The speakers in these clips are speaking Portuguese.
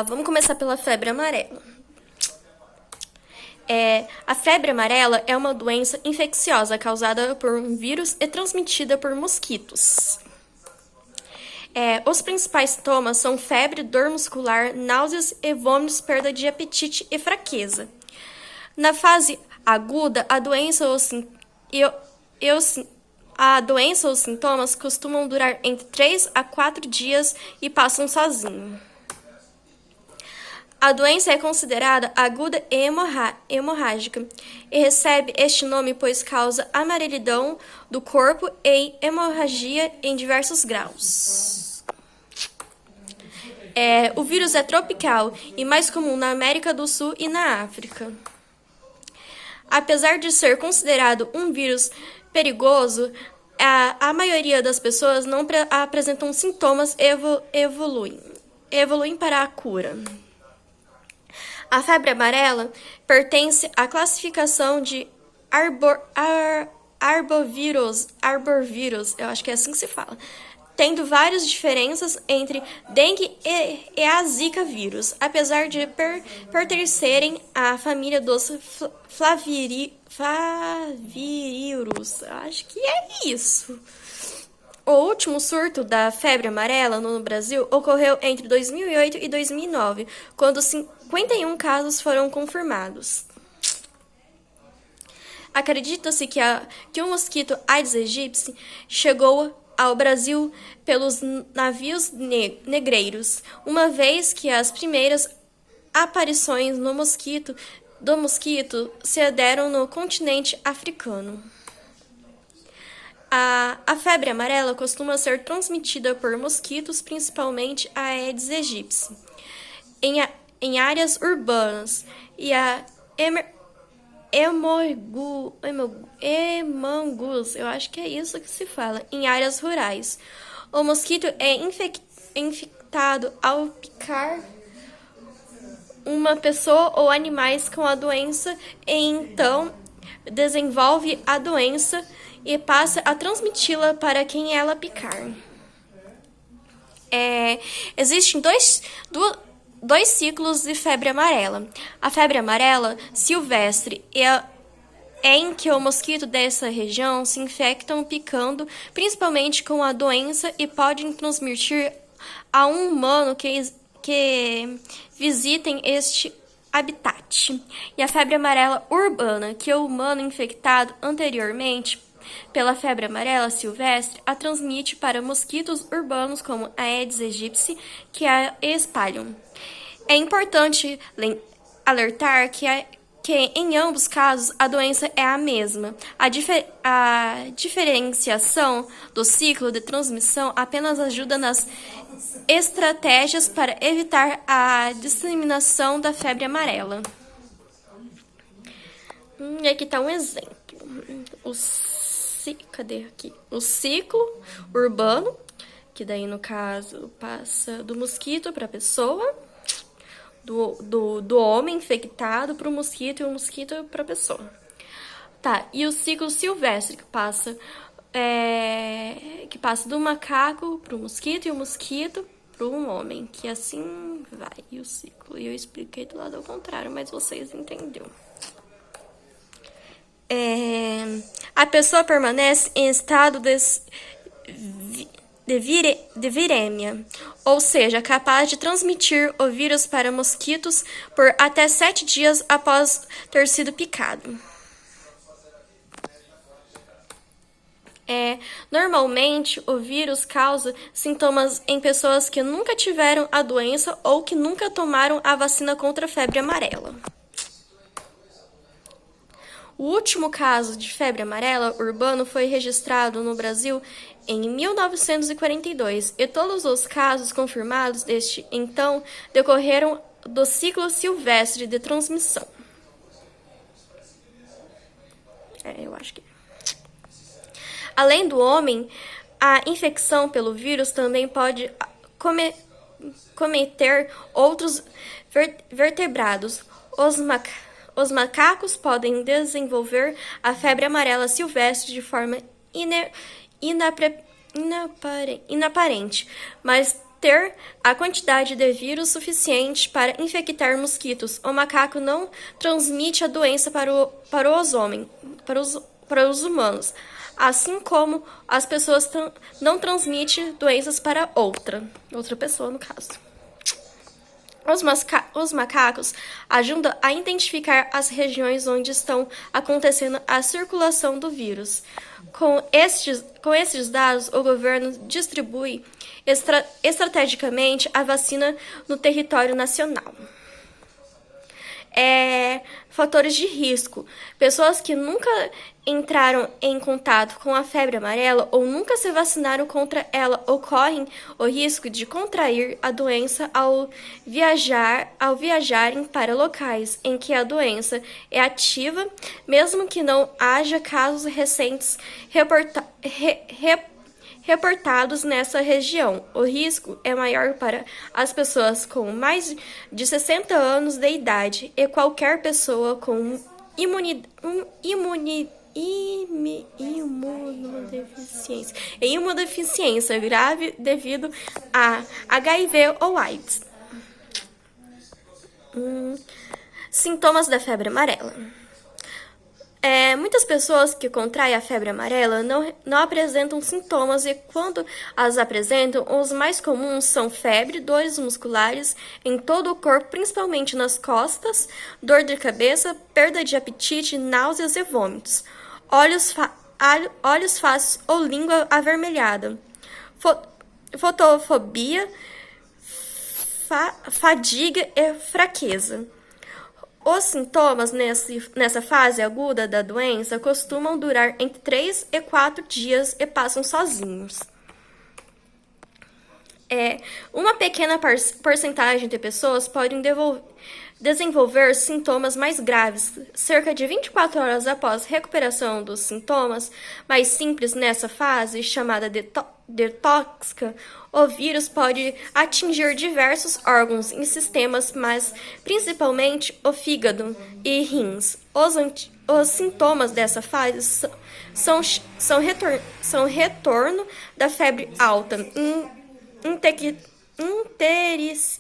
Vamos começar pela febre amarela. A febre amarela é uma doença infecciosa causada por um vírus e transmitida por mosquitos. Os principais sintomas são febre, dor muscular, náuseas e vômitos, perda de apetite e fraqueza. Na fase aguda, a doença ou os sintomas costumam durar entre 3 a 4 dias e passam sozinho. A doença é considerada aguda e hemorrágica e recebe este nome pois causa amarelidão do corpo e hemorragia em diversos graus. O vírus é tropical e mais comum na América do Sul e na África. Apesar de ser considerado um vírus perigoso, a maioria das pessoas não apresentam sintomas e evoluem para a cura. A febre amarela pertence à classificação de arbovírus, eu acho que é assim que se fala, tendo várias diferenças entre dengue e a zika vírus, apesar de pertencerem à família dos flavírus. Acho que é isso. O último surto da febre amarela no Brasil ocorreu entre 2008 e 2009, quando 51 casos foram confirmados. Acredita-se que o mosquito Aedes aegypti chegou ao Brasil pelos navios negreiros, uma vez que as primeiras aparições do mosquito se deram no continente africano. A febre amarela costuma ser transmitida por mosquitos, principalmente a Aedes aegypti, em áreas urbanas, e a hemangus, eu acho que é isso que se fala, em áreas rurais. O mosquito é infectado ao picar uma pessoa ou animais com a doença e então desenvolve a doença e passa a transmiti-la para quem ela picar. Existem dois ciclos de febre amarela. A febre amarela silvestre é em que o mosquito dessa região se infectam picando, principalmente com a doença, e podem transmitir a um humano que visitem este habitat. E a febre amarela urbana, que o humano infectado anteriormente pela febre amarela silvestre a transmite para mosquitos urbanos como a Aedes aegypti, que a espalham. É importante alertar que em ambos casos a doença é a mesma. A diferenciação do ciclo de transmissão apenas ajuda nas estratégias para evitar a disseminação da febre amarela. E aqui está um exemplo. Cadê aqui? O ciclo urbano, que daí no caso passa do mosquito para a pessoa, do homem infectado para o mosquito e o mosquito para a pessoa. Tá, e o ciclo silvestre que passa do macaco para o mosquito e o mosquito para um homem, que assim vai. E o ciclo, eu expliquei do lado ao contrário, mas vocês entenderam. A pessoa permanece em estado de viremia, ou seja, capaz de transmitir o vírus para mosquitos por até 7 dias após ter sido picado. Normalmente, o vírus causa sintomas em pessoas que nunca tiveram a doença ou que nunca tomaram a vacina contra a febre amarela. O último caso de febre amarela urbano foi registrado no Brasil em 1942 e todos os casos confirmados desde então decorreram do ciclo silvestre de transmissão. Eu acho que... Além do homem, a infecção pelo vírus também pode cometer outros vertebrados. Os macacos podem desenvolver a febre amarela silvestre de forma inaparente, mas ter a quantidade de vírus suficiente para infectar mosquitos. O macaco não transmite a doença para os humanos, assim como as pessoas não transmitem doenças para outra pessoa, no caso. Os macacos ajudam a identificar as regiões onde estão acontecendo a circulação do vírus. Com estes dados, o governo distribui estrategicamente a vacina no território nacional. Fatores de risco. Pessoas que nunca entraram em contato com a febre amarela ou nunca se vacinaram contra ela ocorrem o risco de contrair a doença ao viajarem para locais em que a doença é ativa, mesmo que não haja casos recentes reportados nessa região. O risco é maior para as pessoas com mais de 60 anos de idade e qualquer pessoa com imunodeficiência grave devido a HIV ou AIDS. Sintomas da febre amarela. Muitas pessoas que contraem a febre amarela não apresentam sintomas e, quando as apresentam, os mais comuns são febre, dores musculares em todo o corpo, principalmente nas costas, dor de cabeça, perda de apetite, náuseas e vômitos, olhos fáceis ou língua avermelhada, fotofobia, fadiga e fraqueza. Os sintomas nessa fase aguda da doença costumam durar entre 3 e 4 dias e passam sozinhos. Uma pequena porcentagem de pessoas podem desenvolver sintomas mais graves. Cerca de 24 horas após recuperação dos sintomas mais simples nessa fase, chamada tóxica, o vírus pode atingir diversos órgãos e sistemas, mas principalmente o fígado e rins. Os sintomas dessa fase são retorno da febre alta,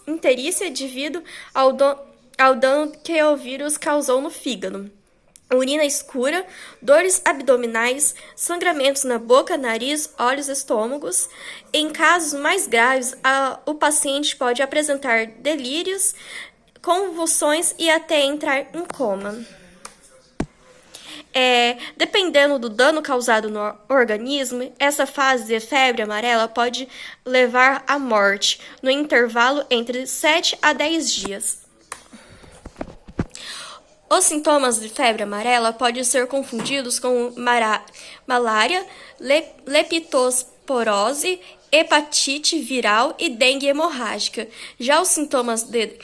icterícia devido ao dano que o vírus causou no fígado, urina escura, dores abdominais, sangramentos na boca, nariz, olhos e estômagos. Em casos mais graves, o paciente pode apresentar delírios, convulsões e até entrar em coma. Dependendo do dano causado no organismo, essa fase de febre amarela pode levar à morte, no intervalo entre 7 a 10 dias. Os sintomas de febre amarela podem ser confundidos com malária, leptospirose, hepatite viral e dengue hemorrágica. Já os sintomas de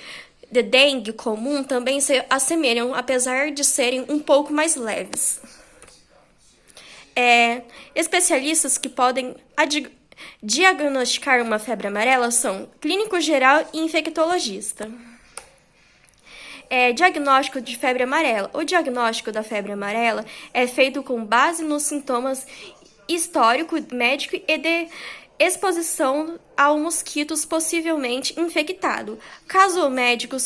dengue comum também se assemelham, apesar de serem um pouco mais leves. Especialistas que podem diagnosticar uma febre amarela são clínico geral e infectologista. Diagnóstico de febre amarela. O diagnóstico da febre amarela é feito com base nos sintomas histórico médico e de exposição a mosquitos possivelmente infectado. Caso o médico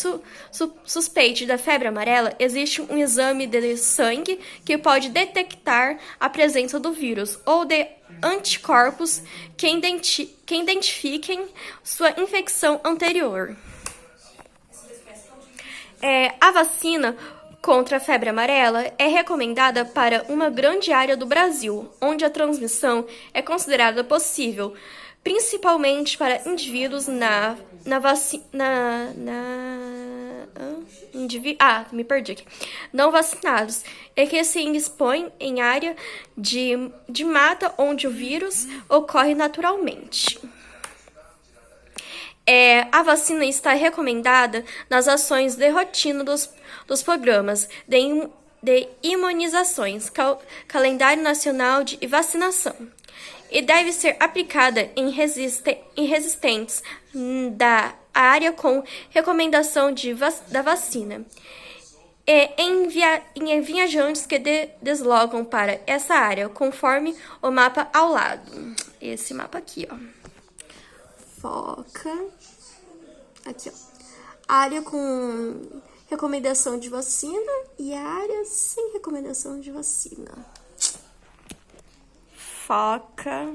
suspeite da febre amarela, existe um exame de sangue que pode detectar a presença do vírus ou de anticorpos que identifiquem sua infecção anterior. A vacina contra a febre amarela é recomendada para uma grande área do Brasil, onde a transmissão é considerada possível, principalmente para indivíduos não vacinados e que se expõem em área de mata onde o vírus ocorre naturalmente. A vacina está recomendada nas ações de rotina dos programas de imunizações, calendário nacional de vacinação, e deve ser aplicada em resistentes da área com recomendação da vacina, e em viajantes que deslocam para essa área, conforme o mapa ao lado. Esse mapa aqui, ó. foca. Aqui, ó. Área com recomendação de vacina e área sem recomendação de vacina. Foca.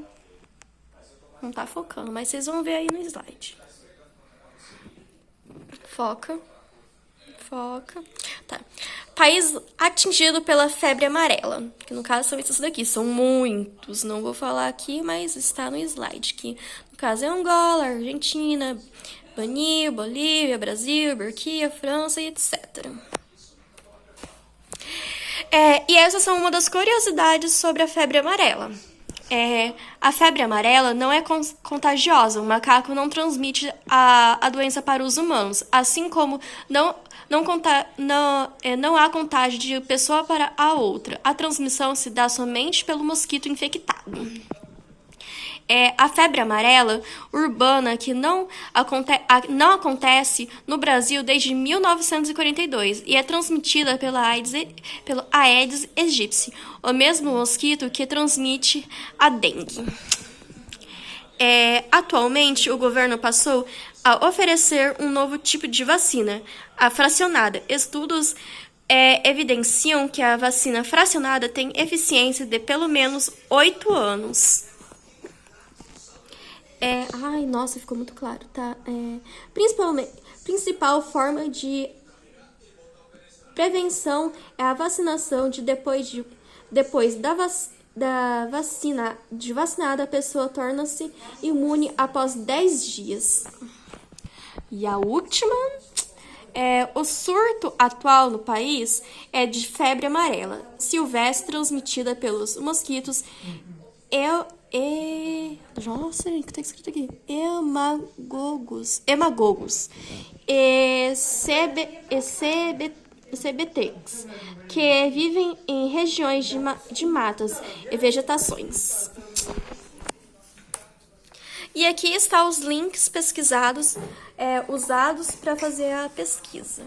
Não tá focando, mas vocês vão ver aí no slide. Foca. Foca. Tá. País atingido pela febre amarela. Que no caso são esses daqui. São muitos. Não vou falar aqui, mas está no slide. Que no caso é Angola, Argentina, Benin, Bolívia, Brasil, Burquia, França e etc. E essas são uma das curiosidades sobre a febre amarela. A febre amarela não é contagiosa. O macaco não transmite a doença para os humanos, assim como não há contágio de pessoa para a outra. A transmissão se dá somente pelo mosquito infectado. A febre amarela urbana, que não acontece no Brasil desde 1942 e é transmitida pelo Aedes aegypti, o mesmo mosquito que transmite a dengue. Atualmente, o governo passou a oferecer um novo tipo de vacina, a fracionada. Estudos evidenciam que a vacina fracionada tem eficiência de pelo menos 8 anos. Ai, nossa, ficou muito claro, tá? Principal forma de prevenção é a vacinação depois da vacinada, a pessoa torna-se imune após 10 dias. E a última, o surto atual no país é de febre amarela silvestre transmitida pelos mosquitos nossa, o que tá escrito aqui? Hemagogos e CBTs, que vivem em regiões de matas e vegetações. E aqui estão os links pesquisados, usados para fazer a pesquisa.